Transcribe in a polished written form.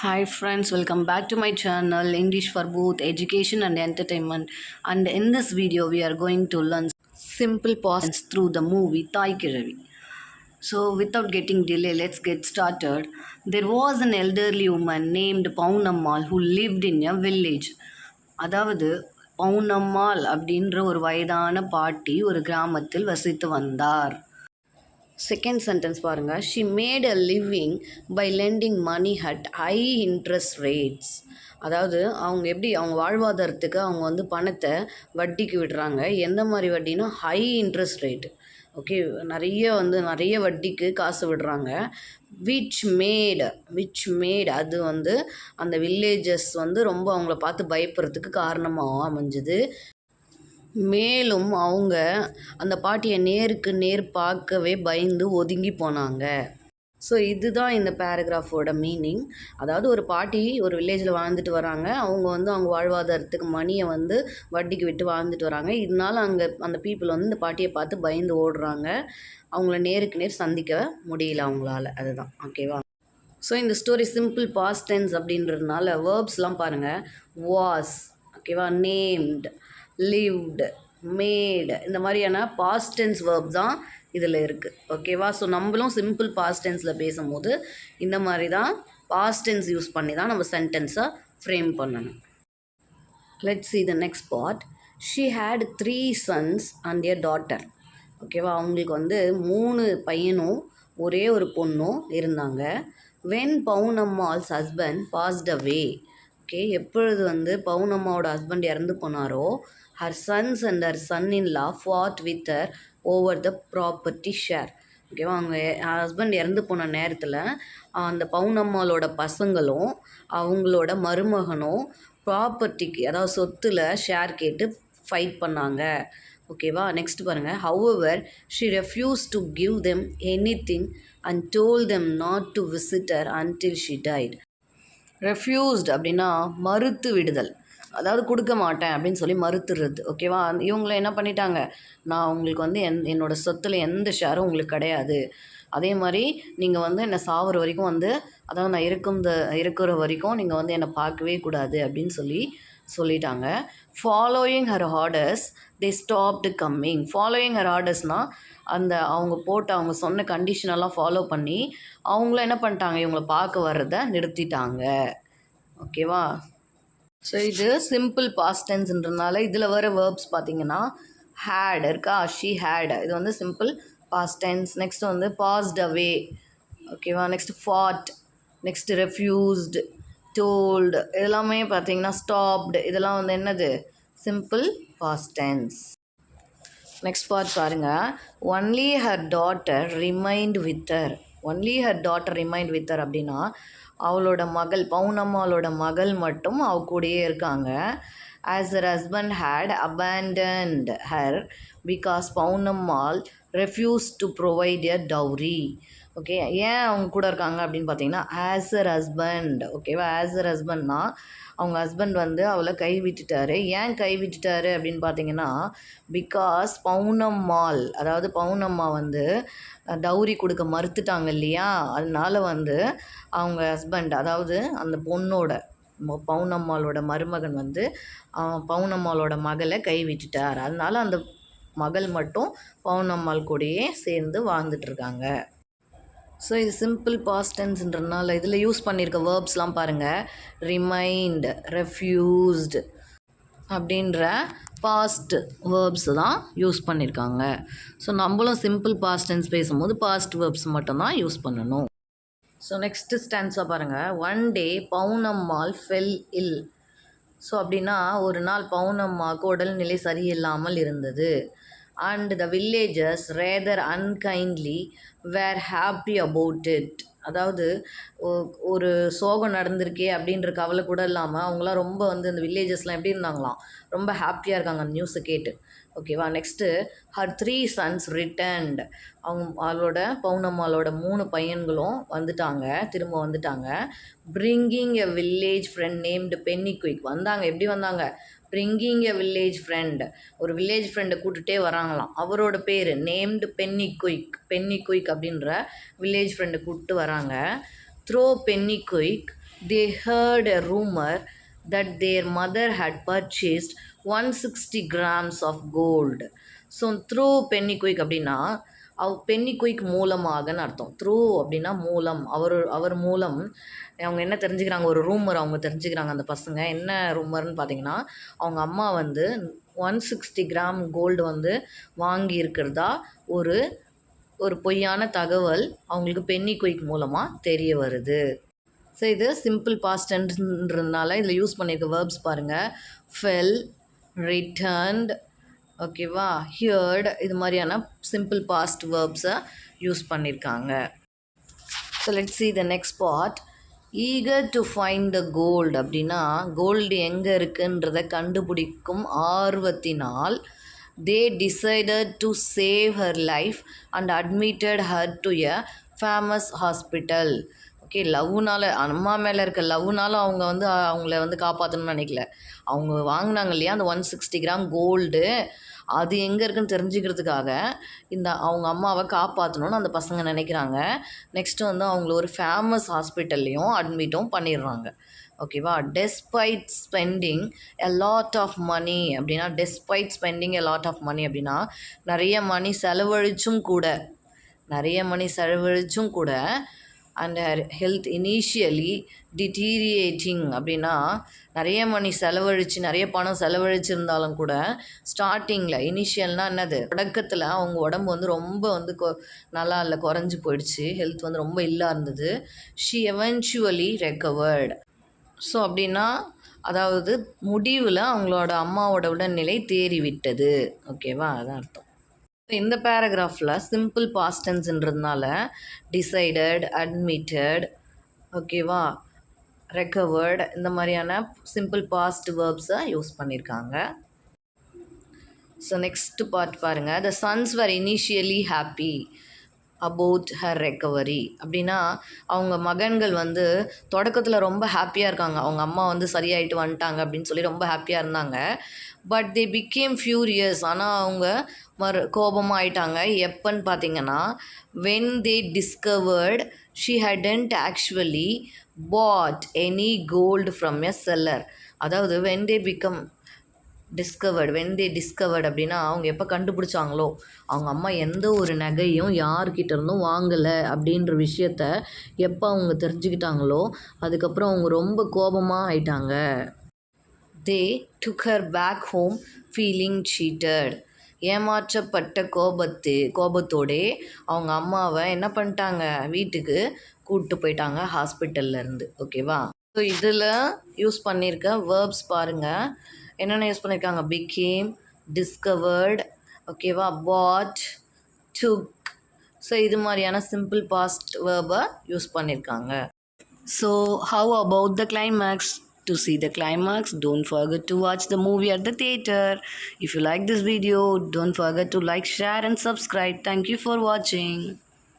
Hi friends, welcome back to my channel English for both education and entertainment. And in this video, we are going to learn simple past through the movie Thai Kiravi. So, without getting delay, let's get started. There was an elderly woman named Paunammal who lived in a village. அதாவது பவுனம்மாள் அப்படின்ற ஒரு வயதான பாட்டி ஒரு கிராமத்தில் வசித்து வந்தார். Second sentence பாருங்கள். She made a living by lending money at high interest rates. அதாவது அவங்க வாழ்வாதாரத்துக்கு அவங்க பணத்தை வட்டிக்கு விடுறாங்க. எந்த மாதிரி வட்டினா ஹை இன்ட்ரெஸ்ட் ரேட்டு. ஓகே, நிறைய வட்டிக்கு காசு விடுறாங்க. விச் மேட் அது அந்த வில்லேஜஸ் ரொம்ப அவங்கள பார்த்து பயப்படுறதுக்கு காரணமாக அமைஞ்சுது. மேலும் அவங்க அந்த பாட்டியை நேருக்கு நேர் பார்க்கவே பயந்து ஒதுங்கி போனாங்க. ஸோ இதுதான் இந்த பேராகிராஃபோட மீனிங். அதாவது ஒரு பாட்டி ஒரு வில்லேஜில் வாழ்ந்துட்டு வராங்க. அவங்க அவங்க வாழ்வாதாரத்துக்கு மணியை வட்டிக்கு விட்டு வாழ்ந்துட்டு வராங்க. இதனால அங்கே அந்த பீப்புள் இந்த பாட்டியை பார்த்து பயந்து ஓடுறாங்க. அவங்கள நேருக்கு நேர் சந்திக்க முடியல அவங்களால. அதுதான் ஓகேவா. ஸோ இந்த ஸ்டோரி சிம்பிள் பாஸ்ட் டென்ஸ் அப்படின்றதுனால வேர்ப்ஸ்லாம் பாருங்கள். வாஸ், ஓகேவா, நேம்டு, லிவ்டு, மேட், இந்த மாதிரியான பாஸ்ட் டென்ஸ் வேர்ப் தான் இதில் இருக்குது. ஓகேவா. ஸோ நம்மளும் சிம்பிள் பாஸ்ட் டென்ஸில் பேசும்போது இந்த மாதிரி தான் பாஸ்ட் டென்ஸ் யூஸ் பண்ணி தான் நம்ம சென்டென்ஸை ஃப்ரேம் பண்ணணும். Let's see the next part. She had 3 sons and a daughter. ஓகேவா. அவங்களுக்கு 3 பையனும் ஒரே ஒரு பொண்ணும் இருந்தாங்க. when Pavunammal's husband passed away. Okay, எப்பொழுது பவுனம்மாவோட ஹஸ்பண்ட் இறந்து போனாரோ, her sons and her son-in-law fought with her over the property share. ஓகேவா. அவங்க ஹஸ்பண்ட் இறந்து போன நேரத்தில் அந்த பவுனம்மாளோட பசங்களும் அவங்களோட மருமகனும் ப்ராப்பர்ட்டிக்கு, அதாவது சொத்தில் ஷேர் கேட்டு ஃபைட் பண்ணாங்க. ஓகேவா. நெக்ஸ்ட் பாருங்கள். however she refused to give them anything and told them not to visit her until she died. Refused அப்படின்னா மறுத்து விடுதல். அதாவது கொடுக்க மாட்டேன் அப்படின்னு சொல்லி மறுத்துடுறது. ஓகேவா. இவங்கள என்ன பண்ணிட்டாங்க, நான் உங்களுக்கு என்னோடய சொத்தில் எந்த ஷேரும் உங்களுக்கு கிடையாது. அதே மாதிரி நீங்கள் என்னை சாகிற வரைக்கும் அதாவது நான் இருக்கிற வரைக்கும் நீங்கள் என்னை பார்க்கவே கூடாது அப்படின்னு சொல்லிட்டாங்க. ஃபாலோயிங் ஹர் ஆர்டர்ஸ் தே ஸ்டாப்டு கம்மிங். ஃபாலோயிங் ஹர் ஆர்டர்ஸ்னால் அவங்க சொன்ன கண்டிஷனெல்லாம் ஃபாலோ பண்ணி அவங்களும் என்ன பண்ணிட்டாங்க, இவங்களை பார்க்க வர்றதை நிறுத்திட்டாங்க. ஓகேவா. ஸோ இது சிம்பிள் பாஸ்ட் டென்ஸ்ன்றதுனால இதில் வர வேர்ப்ஸ் பார்த்தீங்கன்னா ஹேட் இருக்கா, ஷீ ஹேட், இது simple past tense. Next passed away. ஓகேவா. Next fought, next refused, told, இதெல்லாமே பார்த்தீங்கன்னா ஸ்டாப்டு, இதெல்லாம் என்னது simple past tense. Next part பாருங்கள். Only her daughter remained with her. Only her daughter remained with her அப்படின்னா அவளோட மகள், பவுனம்மாளோட மகள் மட்டும் அவ கூடயே இருக்காங்க. As her husband had abandoned her because Pavunammal refuse to provide a dowry. Okay, ஏன் அவங்க கூட இருக்காங்க அப்படின்னு பார்த்தீங்கன்னா ஆஸ் ஹர் ஹஸ்பண்ட். ஓகேவா. ஆஸ் ஹர் ஹஸ்பண்ட்னா அவங்க ஹஸ்பண்ட் அவளை கைவிட்டுட்டாரு. ஏன் கைவிட்டுட்டாரு அப்படின்னு பார்த்தீங்கன்னா பிகாஸ் பவுனம்மாள், அதாவது பவுனம்மா டவுரி கொடுக்க மறுத்துட்டாங்க இல்லையா. அதனால அவங்க ஹஸ்பண்ட், அதாவது அந்த பொண்ணோட பவுனம்மாளோட மருமகன் பவுனம்மாளோட மகளை கைவிட்டுட்டார். அதனால அந்த மகள் மட்டும் பவுனம்மாள் கூடயே சேர்ந்து வாழ்ந்துட்டுருக்காங்க. ஸோ இது சிம்பிள் பாஸ்ட் டென்ஸ்ன்றதுனால இதில் யூஸ் பண்ணியிருக்க வேர்ப்ஸ்லாம் பாருங்கள். ரிமைண்ட், ரெஃப்யூஸ்டு அப்படின்ற பாஸ்ட் வேர்ப்ஸ் தான் யூஸ் பண்ணியிருக்காங்க. ஸோ நம்மளும் சிம்பிள் பாஸ்ட் டென்ஸ் பேசும்போது பாஸ்ட் வேர்ப்ஸ் மட்டும்தான் யூஸ் பண்ணணும். ஸோ நெக்ஸ்ட்டு ஸ்டான்ஸாக பாருங்கள். One day Pavunammal fell ill. So அப்படின்னா ஒரு நாள் பவுனம்மாவுக்கு உடல்நிலை சரியில்லாமல் இருந்தது. And the villagers rather unkindly were happy about it. அதாவது ஒரு சோகம் நடந்திருக்கே அப்படின்ற கவலை கூட இல்லாமல் அவங்களாம் ரொம்ப இந்த வில்லேஜஸ்லாம் எப்படி இருந்தாங்களாம், ரொம்ப ஹாப்பியாக இருக்காங்க அந்த நியூஸை கேட்டு. ஓகேவா. Next her 3 sons returned. அவளோட பவுனம்மாளோட 3 பையன்களும் திரும்ப வந்துட்டாங்க. Bringing a village friend named Penny Quick. எப்படி வந்தாங்க, பிரிங்கிங் எ வில்லேஜ் ஃப்ரெண்ட், ஒரு வில்லேஜ் ஃப்ரெண்டை கூட்டுகிட்டே வராங்களாம். அவரோட பேர் நேம்டு பென்னி குயிக் அப்படின்ற வில்லேஜ் ஃப்ரெண்டை கூப்பிட்டு வராங்க. Through Penny Quick they heard a rumor that their mother had purchased 160 grams of gold. So through Penny Quick அப்படின்னா பென்னி குயிக் மூலமாகன்னு அர்த்தம். த்ரூ அப்படின்னா மூலம், அவர் மூலம் அவங்க என்ன தெரிஞ்சுக்கிறாங்க, ஒரு ரூமர் அவங்க தெரிஞ்சுக்கிறாங்க அந்த பசங்க. என்ன ரூமர்னு பார்த்தீங்கன்னா, அவங்க அம்மா வந்து 160 கிராம் கோல்டு வந்து வாங்கி இருக்கிறதா ஒரு ஒரு பொய்யான தகவல் அவங்களுக்கு பென்னி குயிக் மூலமாக தெரிய வருது. ஸோ இது சிம்பிள் பாஸ்ட் டென்ஸ்ன்றதுனால இதில் யூஸ் பண்ணியிருக்க வேர்ப்ஸ் பாருங்கள். ஃபெல், ரிட்டர்ன்ட், ஓகேவா, ஹியர்டு, இது மாதிரியான சிம்பிள் பாஸ்ட் வேர்ப்ஸை யூஸ் பண்ணியிருக்காங்க. So let's see the next part. eager to find the gold அப்படின்னா கோல்டு எங்கே இருக்குன்றதை கண்டுபிடிக்கும் ஆர்வத்தினால் they decided to save her life and admitted her to a famous hospital. Okay, லவ்னால், அம்மா மேலே இருக்க லவ்னால அவங்க வந்து அவங்கள வந்து காப்பாற்றணும்னு நினைக்கல. அவங்க வாங்கினாங்க இல்லையா அந்த 160 கிராம் கோல்டு, அது எங்கே இருக்குன்னு தெரிஞ்சுக்கிறதுக்காக அவங்க அம்மாவை காப்பாற்றணும்னு அந்த பசங்க நினைக்கிறாங்க. நெக்ஸ்ட்டு வந்து அவங்கள ஒரு ஃபேமஸ் ஹாஸ்பிட்டல்லையும் அட்மிட்டும் பண்ணிடுறாங்க. ஓகேவா. Despite spending a lot of money அப்படின்னா, despite spending a lot of money அப்படின்னா நிறைய மணி செலவழிச்சும் கூட and her health initially deteriorating அப்படின்னா நிறைய பணம் செலவழிச்சிருந்தாலும் கூட ஸ்டார்டிங்கில், இனிஷியல்னால் என்னது, தொடக்கத்தில் அவங்க உடம்பு வந்து ரொம்ப வந்து நல்லா இல்லை, குறைஞ்சி போயிடுச்சு, ஹெல்த் வந்து ரொம்ப இல்லா இருந்தது. She eventually recovered. ஸோ அப்படின்னா அதாவது முடிவில் அவங்களோட அம்மாவோட உடல்நிலை தேறிவிட்டது. ஓகேவா, அதான் அர்த்தம். இந்த பேராகிராஃபில் சிம்பிள் பாஸ்ட் டென்ஸ்ன்றதுனால டிசைடட், அட்மிட்டட், ஓகேவா, ரெக்கவர்டு, இந்த மாதிரியான சிம்பிள் பாஸ்ட் வேர்ப்ஸை யூஸ் பண்ணியிருக்காங்க. ஸோ நெக்ஸ்ட் பார்ட் பாருங்கள். The sons were initially happy about her recovery அப்படின்னா அவங்க மகன்கள் வந்து தொடக்கத்தில் ரொம்ப ஹாப்பியாக இருக்காங்க, அவங்க அம்மா வந்து சரியாயிட்டு வந்துட்டாங்க அப்படின்னு சொல்லி ரொம்ப ஹாப்பியாக இருந்தாங்க. பட் தே பிகேம் ஃபியூரியஸ், ஆனால் அவங்க கோபமாக ஆயிட்டாங்க. எப்போன்னு பார்த்தீங்கன்னா, when they discovered she hadn't actually bought any gold from a seller. அதாவது வென் தே டிஸ்கவர்ட் அப்படின்னா அவங்க எப்போ கண்டுபிடிச்சாங்களோ அவங்க அம்மா எந்த ஒரு நகையும் யார்கிட்ட இருந்தும் வாங்கலை அப்படின்ற விஷயத்த எப்போ அவங்க தெரிஞ்சுக்கிட்டாங்களோ அதுக்கப்புறம் அவங்க ரொம்ப கோபமாக ஆயிட்டாங்க. They took her back home feeling cheated. ஏமாற்றப்பட்ட கோபத்தோடே அவங்க அம்மாவை என்ன பண்ணிட்டாங்க, வீட்டுக்கு கூப்பிட்டு போயிட்டாங்க ஹாஸ்பிட்டல்லேருந்து. ஓகேவா. ஸோ இதில் யூஸ் பண்ணியிருக்க வேர்ப்ஸ் பாருங்கள். என்னென்ன யூஸ் பண்ணியிருக்காங்க, பிகேம், டிஸ்கவர்ட், ஓகேவா, பாட், டுக். ஸோ இது மாதிரியான சிம்பிள் பாஸ்ட் வேர்பை யூஸ் பண்ணியிருக்காங்க. So how about the climax? To see the climax, don't forget to watch the movie at the theater. If you like this video, don't forget to like, share and subscribe. Thank you for watching.